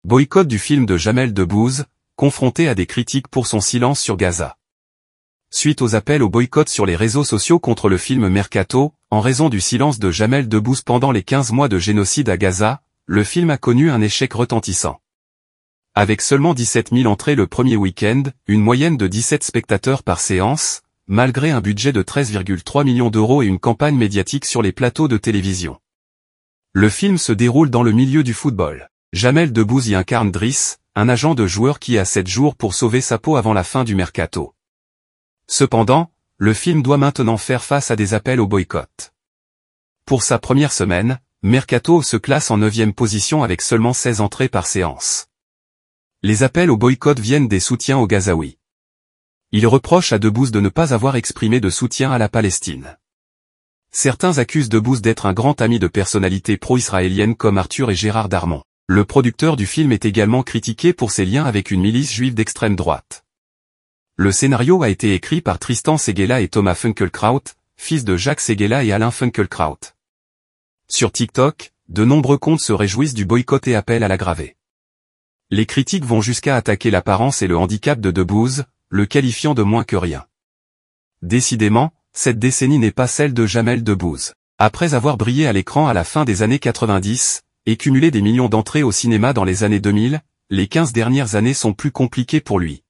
Boycott du film de Jamel Debbouze, confronté à des critiques pour son silence sur Gaza. Suite aux appels au boycott sur les réseaux sociaux contre le film Mercato, en raison du silence de Jamel Debbouze pendant les 15 mois de génocide à Gaza, le film a connu un échec retentissant. Avec seulement 17 000 entrées le premier week-end, une moyenne de 17 spectateurs par séance, malgré un budget de 13,3 millions d'euros et une campagne médiatique sur les plateaux de télévision. Le film se déroule dans le milieu du football. Jamel Debbouze y incarne Driss, un agent de joueur qui a 7 jours pour sauver sa peau avant la fin du mercato. Cependant, le film doit maintenant faire face à des appels au boycott. Pour sa première semaine, Mercato se classe en 9e position avec seulement 16 entrées par séance. Les appels au boycott viennent des soutiens aux Gazaouis. Ils reprochent à Debbouze de ne pas avoir exprimé de soutien à la Palestine. Certains accusent Debbouze d'être un grand ami de personnalités pro-israéliennes comme Arthur et Gérard Darmon. Le producteur du film est également critiqué pour ses liens avec une milice juive d'extrême droite. Le scénario a été écrit par Tristan Seguela et Thomas Funkelkraut, fils de Jacques Seguela et Alain Funkelkraut. Sur TikTok, de nombreux comptes se réjouissent du boycott et appellent à l'aggraver. Les critiques vont jusqu'à attaquer l'apparence et le handicap de Debbouze, le qualifiant de moins que rien. Décidément, cette décennie n'est pas celle de Jamel Debbouze. Après avoir brillé à l'écran à la fin des années 90, et cumulé des millions d'entrées au cinéma dans les années 2000, les 15 dernières années sont plus compliquées pour lui.